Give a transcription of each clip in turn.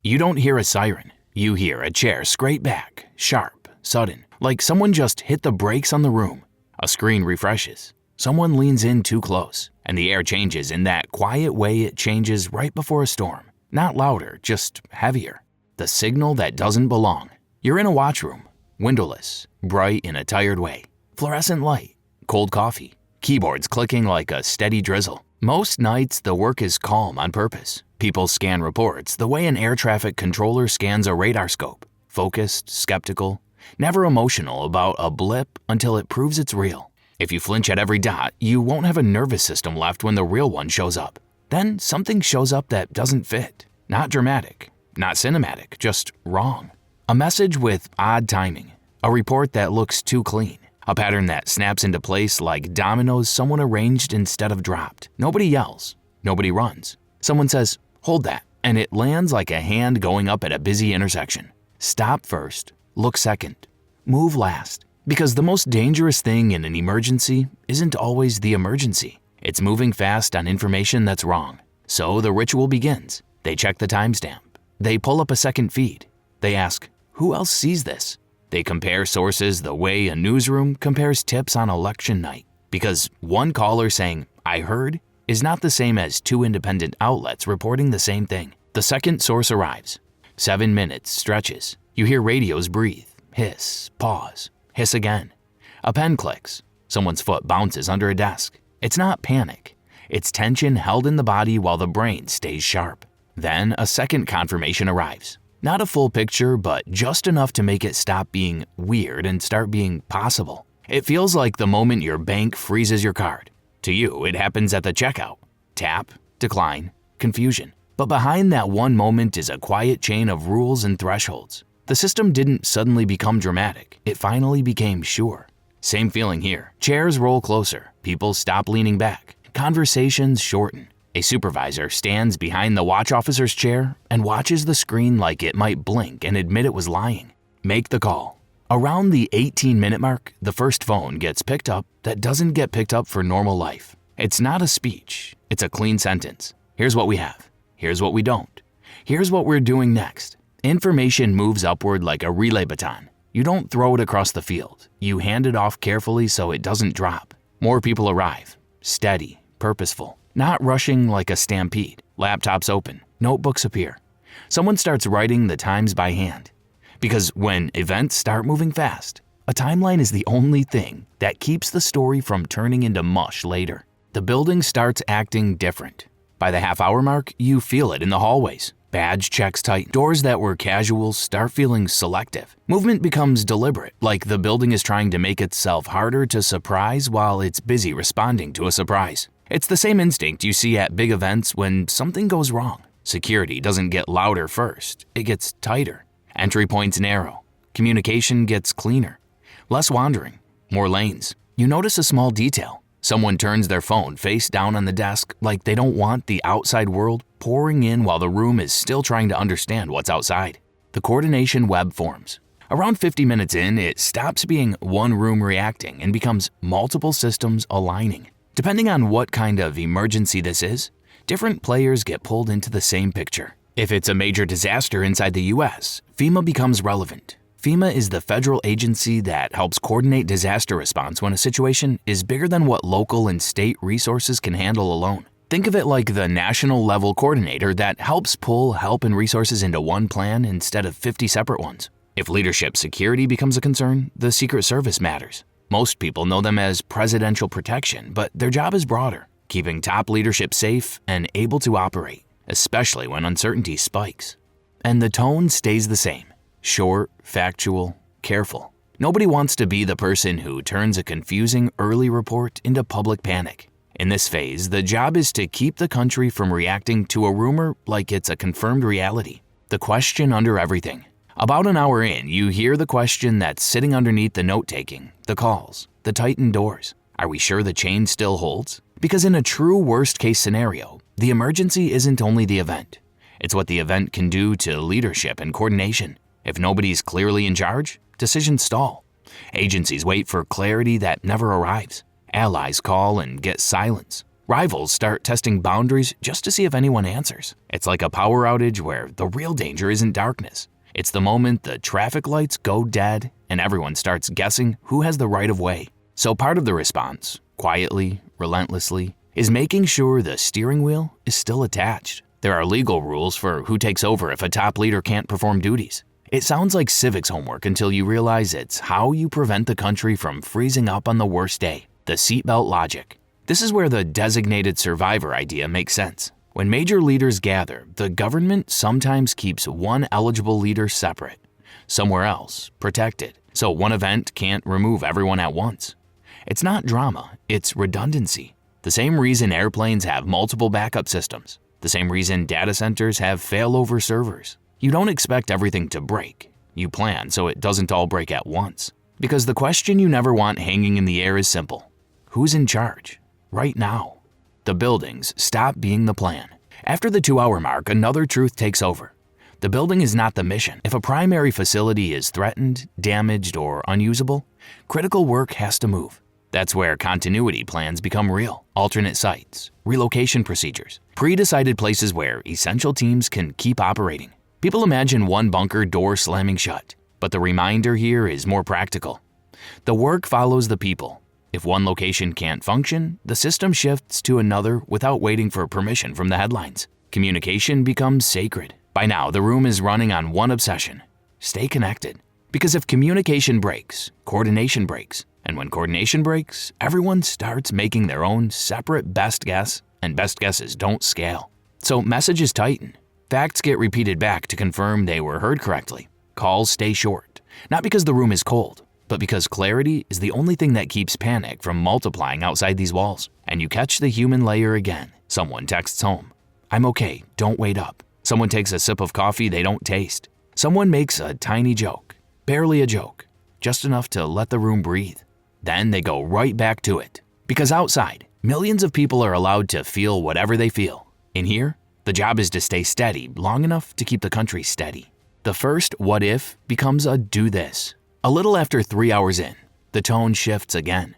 You don't hear a siren. You hear a chair scrape back, sharp, sudden, like someone just hit the brakes on the room. A screen refreshes. Someone leans in too close, and the air changes in that quiet way it changes right before a storm. Not louder, just heavier. The signal that doesn't belong. You're in a watchroom, windowless, bright in a tired way. Fluorescent light, cold coffee, keyboards clicking like a steady drizzle. Most nights, the work is calm on purpose. People scan reports the way an air traffic controller scans a radar scope. Focused, skeptical, never emotional about a blip until it proves it's real. If you flinch at every dot, you won't have a nervous system left when the real one shows up. Then something shows up that doesn't fit. Not dramatic, not cinematic, just wrong. A message with odd timing. A report that looks too clean. A pattern that snaps into place like dominoes someone arranged instead of dropped. Nobody yells. Nobody runs. Someone says, "Hold that," and it lands like a hand going up at a busy intersection. Stop first. Look second. Move last. Because the most dangerous thing in an emergency isn't always the emergency. It's moving fast on information that's wrong. So the ritual begins. They check the timestamp. They pull up a second feed. They ask, who else sees this? They compare sources the way a newsroom compares tips on election night. Because one caller saying, "I heard," is not the same as two independent outlets reporting the same thing. The second source arrives. 7 minutes stretches. You hear radios breathe, hiss, pause, hiss again. A pen clicks. Someone's foot bounces under a desk. It's not panic. It's tension held in the body while the brain stays sharp. Then a second confirmation arrives. Not a full picture, but just enough to make it stop being weird and start being possible. It feels like the moment your bank freezes your card. To you, it happens at the checkout. Tap, decline, confusion. But behind that one moment is a quiet chain of rules and thresholds. The system didn't suddenly become dramatic. It finally became sure. Same feeling here. Chairs roll closer. People stop leaning back. Conversations shorten. A supervisor stands behind the watch officer's chair and watches the screen like it might blink and admit it was lying. Make the call. Around the 18-minute mark, the first phone gets picked up that doesn't get picked up for normal life. It's not a speech. It's a clean sentence. Here's what we have. Here's what we don't. Here's what we're doing next. Information moves upward like a relay baton. You don't throw it across the field. You hand it off carefully so it doesn't drop. More people arrive. Steady, purposeful. Not rushing like a stampede. Laptops open. Notebooks appear. Someone starts writing the times by hand. Because when events start moving fast, a timeline is the only thing that keeps the story from turning into mush later. The building starts acting different. By the half-hour mark, you feel it in the hallways. Badge checks tight. Doors that were casual start feeling selective. Movement becomes deliberate, like the building is trying to make itself harder to surprise while it's busy responding to a surprise. It's the same instinct you see at big events when something goes wrong. Security doesn't get louder first. It gets tighter. Entry points narrow. Communication gets cleaner. Less wandering. More lanes. You notice a small detail. Someone turns their phone face down on the desk like they don't want the outside world pouring in while the room is still trying to understand what's outside. The coordination web forms. Around 50 minutes in, it stops being one room reacting and becomes multiple systems aligning. Depending on what kind of emergency this is, different players get pulled into the same picture. If it's a major disaster inside the US, FEMA becomes relevant. FEMA is the federal agency that helps coordinate disaster response when a situation is bigger than what local and state resources can handle alone. Think of it like the national level coordinator that helps pull help and resources into one plan instead of 50 separate ones. If leadership security becomes a concern, the Secret Service matters. Most people know them as presidential protection, but their job is broader, keeping top leadership safe and able to operate, especially when uncertainty spikes. And the tone stays the same. Short, factual, careful. Nobody wants to be the person who turns a confusing early report into public panic. In this phase, the job is to keep the country from reacting to a rumor like it's a confirmed reality. The question under everything. About an hour in, you hear the question that's sitting underneath the note-taking, the calls, the tightened doors. Are we sure the chain still holds? Because in a true worst-case scenario, the emergency isn't only the event. It's what the event can do to leadership and coordination. If nobody's clearly in charge, decisions stall. Agencies wait for clarity that never arrives. Allies call and get silence. Rivals start testing boundaries just to see if anyone answers. It's like a power outage where the real danger isn't darkness. It's the moment the traffic lights go dead and everyone starts guessing who has the right of way. So part of the response, quietly, relentlessly, is making sure the steering wheel is still attached. There are legal rules for who takes over if a top leader can't perform duties. It sounds like civics homework until you realize it's how you prevent the country from freezing up on the worst day. The seatbelt logic. This is where the designated survivor idea makes sense. When major leaders gather, the government sometimes keeps one eligible leader separate, somewhere else, protected, so one event can't remove everyone at once. It's not drama, it's redundancy. The same reason airplanes have multiple backup systems. The same reason data centers have failover servers. You don't expect everything to break. You plan so it doesn't all break at once. Because the question you never want hanging in the air is simple. Who's in charge? Right now. The buildings stop being the plan. After the 2-hour mark, another truth takes over. The building is not the mission. If a primary facility is threatened, damaged, or unusable, critical work has to move. That's where continuity plans become real. Alternate sites, relocation procedures, pre-decided places where essential teams can keep operating. People imagine one bunker door slamming shut, but the reminder here is more practical. The work follows the people. If one location can't function, the system shifts to another without waiting for permission from the headlines. Communication becomes sacred. By now, the room is running on one obsession: stay connected. Because if communication breaks, coordination breaks. And when coordination breaks, everyone starts making their own separate best guess, and best guesses don't scale. So messages tighten. Facts get repeated back to confirm they were heard correctly. Calls stay short, not because the room is cold, but because clarity is the only thing that keeps panic from multiplying outside these walls. And you catch the human layer again. Someone texts home, "I'm okay, don't wait up." Someone takes a sip of coffee they don't taste. Someone makes a tiny joke, barely a joke, just enough to let the room breathe. Then they go right back to it. Because outside, millions of people are allowed to feel whatever they feel. In here, the job is to stay steady long enough to keep the country steady. The first what if becomes a do this. A little after 3 hours in, the tone shifts again.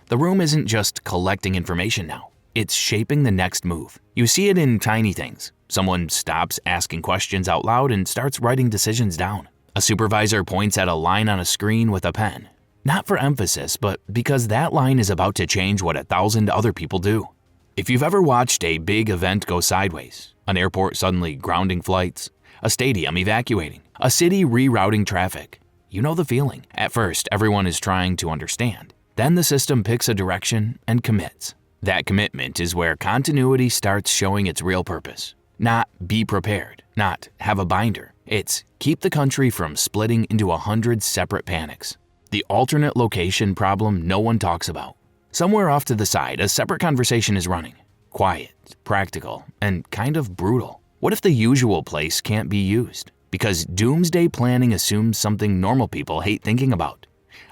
The room isn't just collecting information now. It's shaping the next move. You see it in tiny things. Someone stops asking questions out loud and starts writing decisions down. A supervisor points at a line on a screen with a pen. Not for emphasis, but because that line is about to change what 1,000 other people do. If you've ever watched a big event go sideways, an airport suddenly grounding flights, a stadium evacuating, a city rerouting traffic, you know the feeling. At first, everyone is trying to understand. Then the system picks a direction and commits. That commitment is where continuity starts showing its real purpose. Not be prepared, not have a binder. It's keep the country from splitting into 100 separate panics. The alternate location problem no one talks about. Somewhere off to the side, a separate conversation is running. Quiet, practical, and kind of brutal. What if the usual place can't be used? Because doomsday planning assumes something normal people hate thinking about.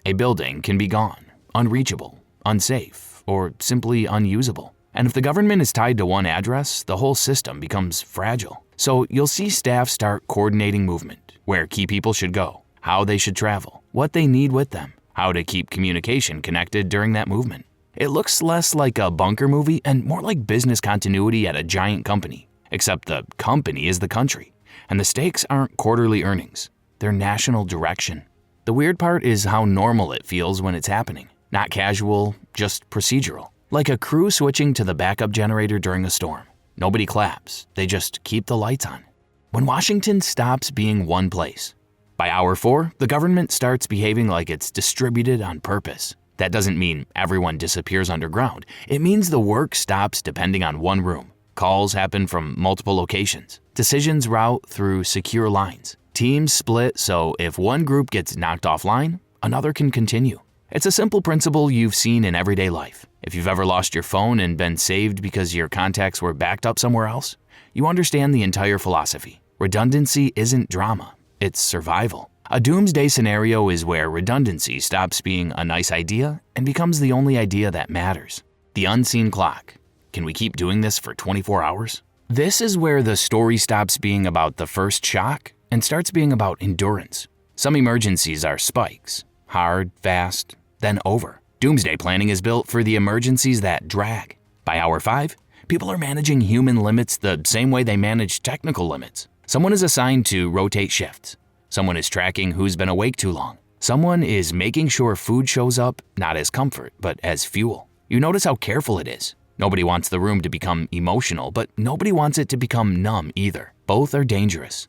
A building can be gone, unreachable, unsafe, or simply unusable. And if the government is tied to one address, the whole system becomes fragile. So you'll see staff start coordinating movement, where key people should go, how they should travel, what they need with them, how to keep communication connected during that movement. It looks less like a bunker movie and more like business continuity at a giant company, except the company is the country. And the stakes aren't quarterly earnings, they're national direction. The weird part is how normal it feels when it's happening. Not casual, just procedural. Like a crew switching to the backup generator during a storm. Nobody claps, they just keep the lights on. When Washington stops being one place. By hour 4, the government starts behaving like it's distributed on purpose. That doesn't mean everyone disappears underground. It means the work stops depending on one room. Calls happen from multiple locations. Decisions route through secure lines. Teams split so if one group gets knocked offline, another can continue. It's a simple principle you've seen in everyday life. If you've ever lost your phone and been saved because your contacts were backed up somewhere else, you understand the entire philosophy. Redundancy isn't drama, it's survival. A doomsday scenario is where redundancy stops being a nice idea and becomes the only idea that matters. The unseen clock. Can we keep doing this for 24 hours? This is where the story stops being about the first shock and starts being about endurance. Some emergencies are spikes, hard, fast, then over. Doomsday planning is built for the emergencies that drag. By hour 5, people are managing human limits the same way they manage technical limits. Someone is assigned to rotate shifts. Someone is tracking who's been awake too long. Someone is making sure food shows up not as comfort, but as fuel. You notice how careful it is. Nobody wants the room to become emotional, but nobody wants it to become numb either. Both are dangerous.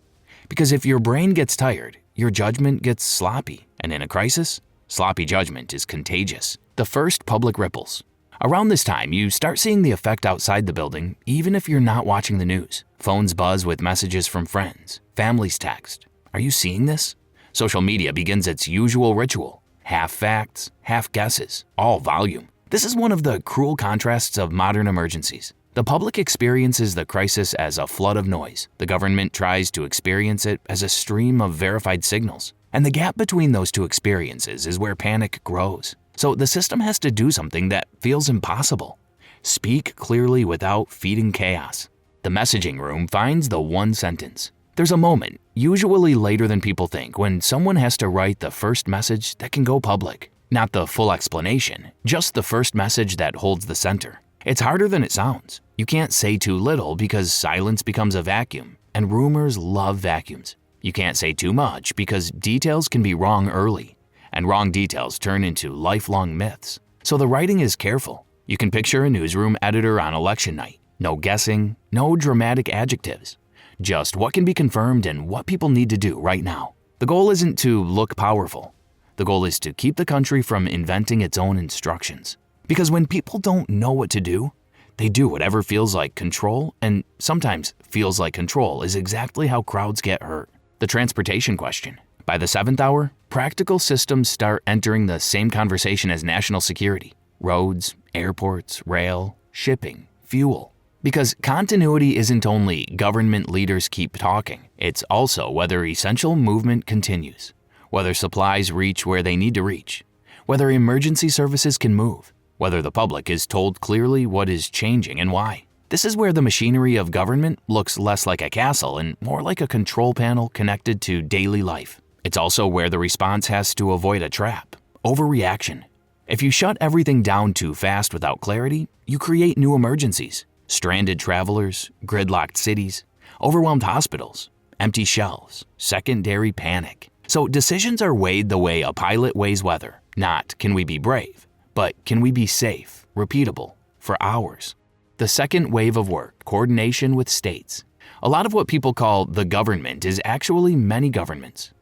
Because if your brain gets tired, your judgment gets sloppy. And in a crisis, sloppy judgment is contagious. The first public ripples. Around this time, you start seeing the effect outside the building, even if you're not watching the news. Phones buzz with messages from friends. Families text. Are you seeing this? Social media begins its usual ritual. Half facts, half guesses, all volume. This is one of the cruel contrasts of modern emergencies. The public experiences the crisis as a flood of noise. The government tries to experience it as a stream of verified signals. And the gap between those two experiences is where panic grows. So the system has to do something that feels impossible. Speak clearly without feeding chaos. The messaging room finds the one sentence. There's a moment, usually later than people think, when someone has to write the first message that can go public. Not the full explanation, just the first message that holds the center. It's harder than it sounds. You can't say too little because silence becomes a vacuum, and rumors love vacuums. You can't say too much because details can be wrong early, and wrong details turn into lifelong myths. So the writing is careful. You can picture a newsroom editor on election night. No guessing, no dramatic adjectives. Just what can be confirmed and what people need to do right now. The goal isn't to look powerful. The goal is to keep the country from inventing its own instructions. Because when people don't know what to do, they do whatever feels like control, and sometimes feels like control is exactly how crowds get hurt. The transportation question. By the 7th hour, practical systems start entering the same conversation as national security. Roads, airports, rail, shipping, fuel. Because continuity isn't only government leaders keep talking, it's also whether essential movement continues, whether supplies reach where they need to reach, whether emergency services can move, whether the public is told clearly what is changing and why. This is where the machinery of government looks less like a castle and more like a control panel connected to daily life. It's also where the response has to avoid a trap, overreaction. If you shut everything down too fast without clarity, you create new emergencies. Stranded travelers, gridlocked cities, overwhelmed hospitals, empty shelves, secondary panic. So decisions are weighed the way a pilot weighs weather. Not can we be brave, but can we be safe, repeatable, for hours? The second wave of work, coordination with states. A lot of what people call the government is actually many governments.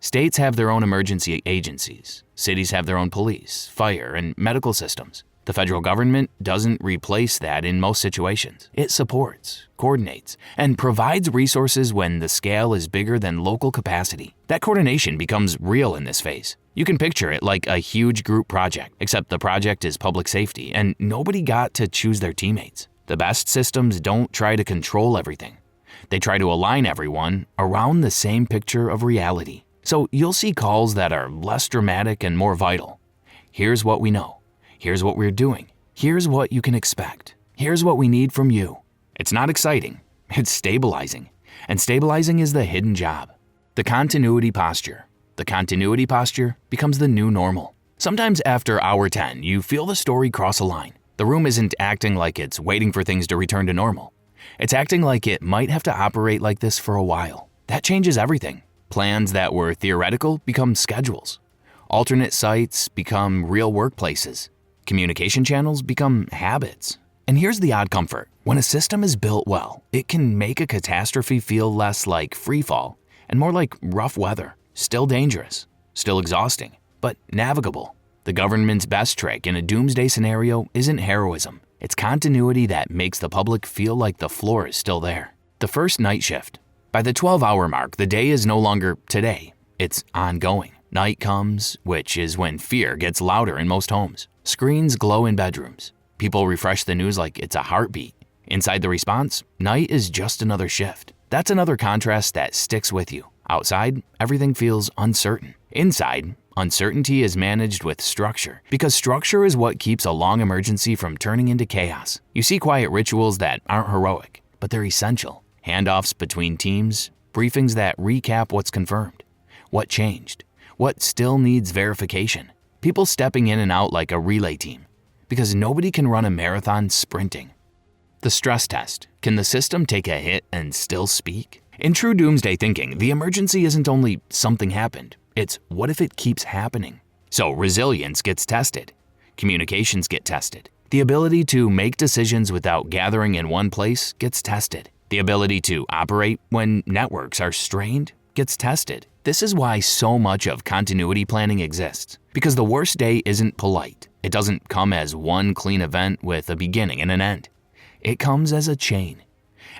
States have their own emergency agencies. Cities have their own police, fire, and medical systems. The federal government doesn't replace that in most situations. It supports, coordinates, and provides resources when the scale is bigger than local capacity. That coordination becomes real in this phase. You can picture it like a huge group project, except the project is public safety, and nobody got to choose their teammates. The best systems don't try to control everything. They try to align everyone around the same picture of reality. So you'll see calls that are less dramatic and more vital. Here's what we know. Here's what we're doing. Here's what you can expect. Here's what we need from you. It's not exciting. It's stabilizing. And stabilizing is the hidden job. The continuity posture. The continuity posture becomes the new normal. Sometimes after hour 10, you feel the story cross a line. The room isn't acting like it's waiting for things to return to normal. It's acting like it might have to operate like this for a while. That changes everything. Plans that were theoretical become schedules. Alternate sites become real workplaces. Communication channels become habits. And here's the odd comfort. When a system is built well, it can make a catastrophe feel less like free fall and more like rough weather. Still dangerous, still exhausting, but navigable. The government's best trick in a doomsday scenario isn't heroism. It's continuity that makes the public feel like the floor is still there. The first night shift. By the 12-hour mark, the day is no longer today. It's ongoing. Night comes, which is when fear gets louder in most homes. Screens glow in bedrooms. People refresh the news like it's a heartbeat. Inside the response, night is just another shift. That's another contrast that sticks with you. Outside, everything feels uncertain. Inside, uncertainty is managed with structure, because structure is what keeps a long emergency from turning into chaos. You see quiet rituals that aren't heroic, but they're essential. Handoffs between teams, briefings that recap what's confirmed, what changed, what still needs verification. People stepping in and out like a relay team. because nobody can run a marathon sprinting. The stress test. Can the system take a hit and still speak? In true doomsday thinking, the emergency isn't only something happened, it's what if it keeps happening? So resilience gets tested. Communications get tested. The ability to make decisions without gathering in one place gets tested. The ability to operate when networks are strained gets tested. This is why so much of continuity planning exists, because the worst day isn't polite. It doesn't come as one clean event with a beginning and an end. It comes as a chain.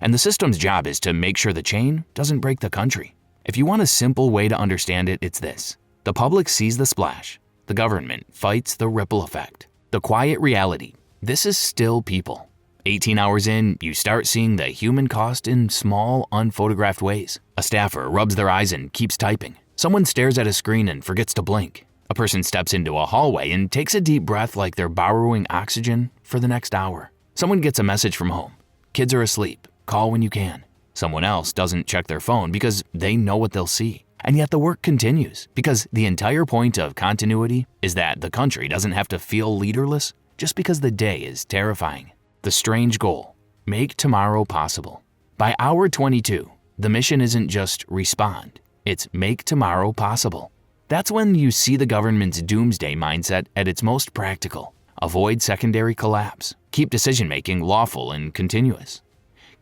And the system's job is to make sure the chain doesn't break the country. If you want a simple way to understand it, it's this. The public sees the splash. The government fights the ripple effect. The quiet reality. This is still people. 18 hours in, you start seeing the human cost in small, unphotographed ways. A staffer rubs their eyes and keeps typing. Someone stares at a screen and forgets to blink. A person steps into a hallway and takes a deep breath like they're borrowing oxygen for the next hour. Someone gets a message from home. Kids are asleep. Call when you can. Someone else doesn't check their phone because they know what they'll see. And yet the work continues because the entire point of continuity is that the country doesn't have to feel leaderless just because the day is terrifying. The strange goal, make tomorrow possible. By hour 22, the mission isn't just respond, it's make tomorrow possible. That's when you see the government's doomsday mindset at its most practical. Avoid secondary collapse. Keep decision-making lawful and continuous.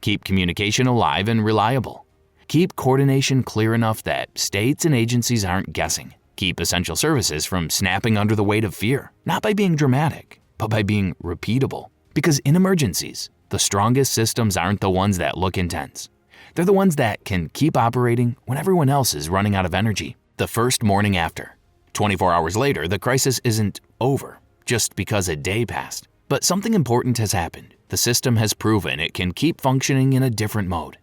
Keep communication alive and reliable. Keep coordination clear enough that states and agencies aren't guessing. Keep essential services from snapping under the weight of fear, not by being dramatic, but by being repeatable. Because in emergencies, the strongest systems aren't the ones that look intense. They're the ones that can keep operating when everyone else is running out of energy. The first morning after. 24 hours later, the crisis isn't over just because a day passed. But something important has happened. The system has proven it can keep functioning in a different mode.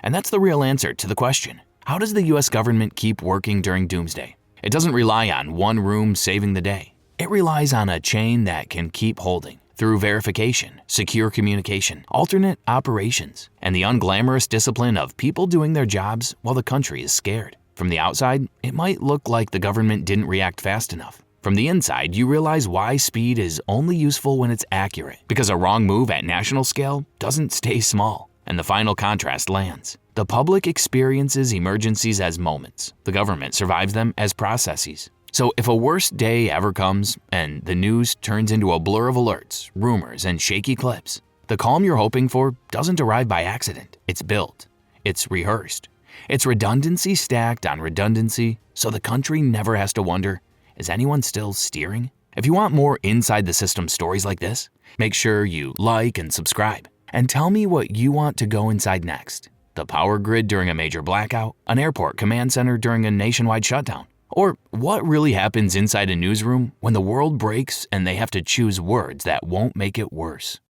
And that's the real answer to the question. How does the US government keep working during doomsday? It doesn't rely on one room saving the day. It relies on a chain that can keep holding through verification, secure communication, alternate operations, and the unglamorous discipline of people doing their jobs while the country is scared. From the outside, it might look like the government didn't react fast enough. From the inside, you realize why speed is only useful when it's accurate, because a wrong move at national scale doesn't stay small. And the final contrast lands. The public experiences emergencies as moments. The government survives them as processes. So if a worst day ever comes and the news turns into a blur of alerts, rumors, and shaky clips, the calm you're hoping for doesn't arrive by accident. It's built. It's rehearsed. It's redundancy stacked on redundancy, so the country never has to wonder, is anyone still steering? If you want more inside the system stories like this, make sure you like and subscribe. And tell me what you want to go inside next. The power grid during a major blackout, an airport command center during a nationwide shutdown, or what really happens inside a newsroom when the world breaks and they have to choose words that won't make it worse.